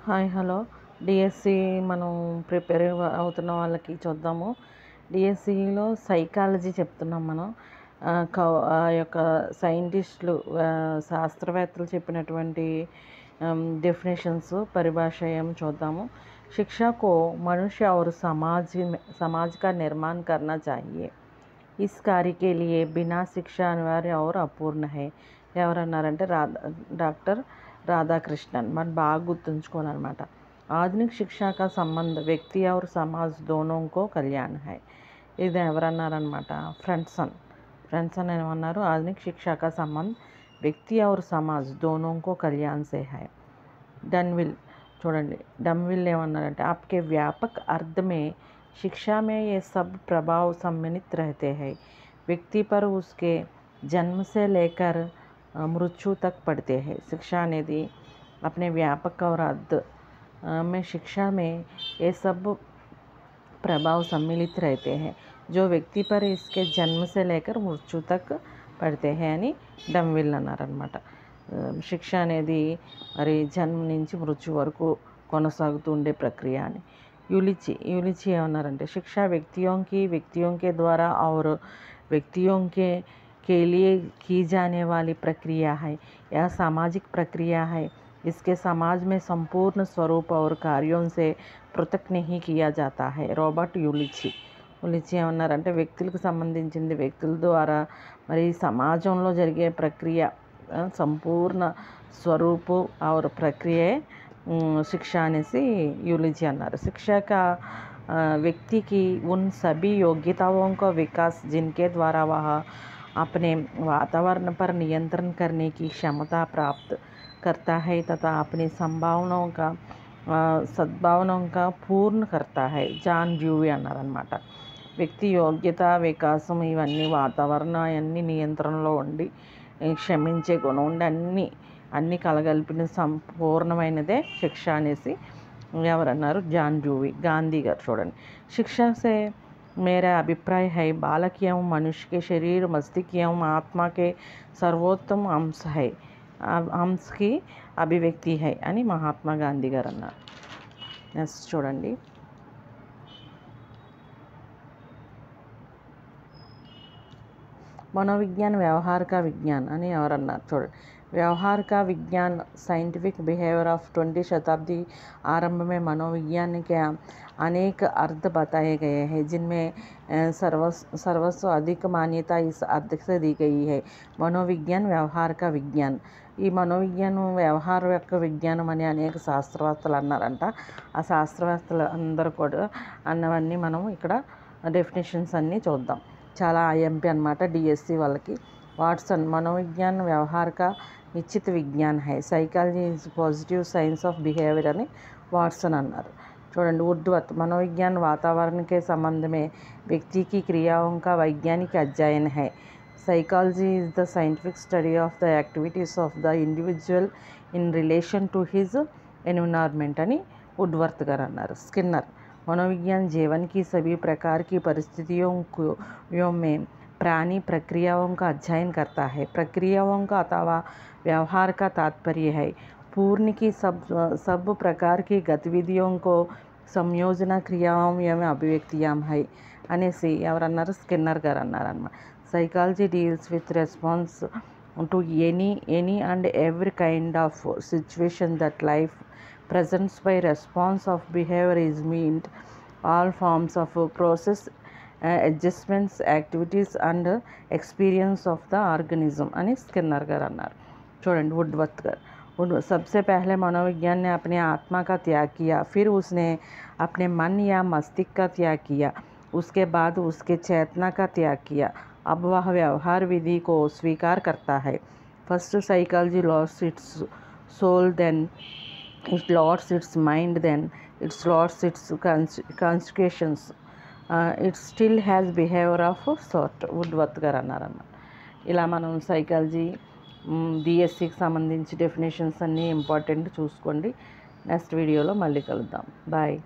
Hi hello DSC మనం prepare అవుతున్న వాళ్ళకి చూద్దాము. డిఎస్సిలో సైకాలజీ చెప్తున్నాం మనం. ఆ యొక్క సైంటిస్టులు శాస్త్రవేత్తలు చెప్పినటువంటి डेफिनेशंस परिभाषाएं చూద్దాము. शिक्षा को मनुष्य और समाज का निर्माण करना चाहिए. इस कार्य के लिए बिना शिक्षा अनिवार्य और अपूर्ण है. ఎవరన్నారంటే డాక్టర్ राधाकृष्णन. मन बाग गुर्तुंचुकोवाలన్నమాట. आधुनिक शिक्षा का संबंध व्यक्ति और समाज दोनों को कल्याण है. ఇది ఎవరన్నారన్నమాట फ्रेंडसन ఏమన్నారు, आधुनिक शिक्षा का संबंध व्यक्ति और समाज दोनों को कल्याण से है. डनविल చూడండి, डनविल ఏమన్నారంటే आपके व्यापक अर्थ में शिक्षा में ये सब प्रभाव सम्मिलित रहते हैं. व्यक्ति पर उसके जन्म से लेकर मृत्यु तक पड़ते हैं. शिक्षा అనేది अपने व्यापक और अर्थ में शिक्षा में ये सब प्रभाव सम्मिलित रहते हैं जो व्यक्ति पर इसके जन्म से लेकर मृत्यु तक पड़ते हैं అని డమ్విల్ అన్నారన్నమాట. శిక్ష అనేది మరి జన్మ నుంచి మృత్యు వరకు కొనసాగుతూ ఉండే ప్రక్రియ అని. यूलिची ఏమన్నారంటే शिक्षा व्यक्तियों के द्वारा और व्यक्तियों के लिए की जाने वाली प्रक्रिया है. यह सामाजिक प्रक्रिया है. इसके समाज में संपूर्ण स्वरूप और कार्यों से पृथक नहीं किया जाता है. रॉबर्ट యూలిచి ఏమన్నారంటే వ్యక్తులకు సంబంధించింది వ్యక్తుల ద్వారా మరి సమాజంలో జరిగే ప్రక్రియ సంపూర్ణ స్వరూపు और प्रक्रिया शिक्षा అనేసి యూలిచి అన్నారు. शिक्षा का व्यक्ति की उन सभी योग्यताओं का विकास जिनके द्वारा वह अपने वातावरण पर नियंत्रण करने की क्षमता प्राप्त करता है तथा अपनी सद्भावनाओं का पूर्ण करता है. జాన్ డ్యూవీ అన్నారన్నమాట. వ్యక్తి యోగ్యత వికాసం ఇవన్నీ వాతావరణం అన్నీ నియంత్రణలో ఉండి క్షమించే గుణం ఉండి అన్నీ కలగలిపిన సంపూర్ణమైనదే శిక్ష అనేసి ఎవరన్నారు, జాన్ డ్యూవీ. గాంధీ గారు చూడండి, शिक्षा से मेरा अभिप्राय है बालक एवं मनुष्य के शरीर मस्तिष्क एवं आत्मा के सर्वोत्तम अंश की अभिव्यक्ति है అని మహాత్మా గాంధీ గారు అన్నారు. నెక్స్ట్ చూడండి, मनोविज्ञान व्यवहार का विज्ञान అని ఎవరన్నారు చూడండి. व्यवहार का विज्ञान साइंटिफिक बिहेवियर ऑफ 20वीं शताब्दी आरंभ में मनोविज्ञान के अनेक अर्थ बताए गए हैं जिनमें सर्वस्व अधिक मान्यता इस अर्थ से दी गई है. मनोविज्ञान व्यवहार का विज्ञान. ఈ మనోవిజ్ఞానం వ్యవహార యొక్క విజ్ఞానం అని అనేక శాస్త్రవేత్తలు అన్నారంట. ఆ శాస్త్రవేత్తలు అందరూ కూడా అన్నవన్నీ మనం ఇక్కడ డెఫినేషన్స్ అన్నీ చూద్దాం. చాలా ఐఎంపీ అనమాట డిఎస్సి వాళ్ళకి. వాట్సన్ मनोविज्ञान व्यवहार का निश्चित विज्ञान है. Psychology is positive science of behaviour అని वाटसन అన్నారు. చూడండి, वुडवर्थ मनोविज्ञान वातावरण के संबंध में व्यक्ति की क्रियाओं का वैज्ञानिक अध्ययन है. Psychology is the scientific study of the activities of the individual in relation to his environment అని वुडवर्थ గారు అన్నారు. स्किनर मनोविज्ञान जीवन की सभी प्रकार की परिस्थितियों में प्राणी प्रक्रियाओं का अध्ययन करता है. प्रक्रियाओं का अथवा व्यवहार का तात्पर्य है पूर्ण की सब प्रकार की गतिविधियों को संयोजन क्रियाओं एवं अभिव्यक्तियां है అనేసి ఎవరన్నారు, స్కిన్నర్ గారు అన్నారన్నమాట. Psychology deals with response to any and every kind of situation that life presents by response of behavior is meant all forms of process adjustments activities and experience of the organism అని Skinner గారు అన్నారు. చూడండి, Woodworth గారు. सबसे पहले मनोविज्ञान ने अपने आत्मा का त्याग किया, फिर उसने अपने मन या मस्तिष्क का त्याग किया, उसके बाद उसके चेतना का त्याग किया. अब वह व्यवहार विधि को स्वीकार करता है. First psychology lost its soul, then it lost its mind, then it lost its consequences. It still has behavior of sort. Woodworth గారు అన్నారన్న. ఇలా మనం సైకాలజీ డిఎస్సికి సంబంధించి డెఫినేషన్స్ అన్నీ ఇంపార్టెంట్ చూసుకోండి. నెక్స్ట్ వీడియోలో మళ్ళీ కలుద్దాం. బాయ్.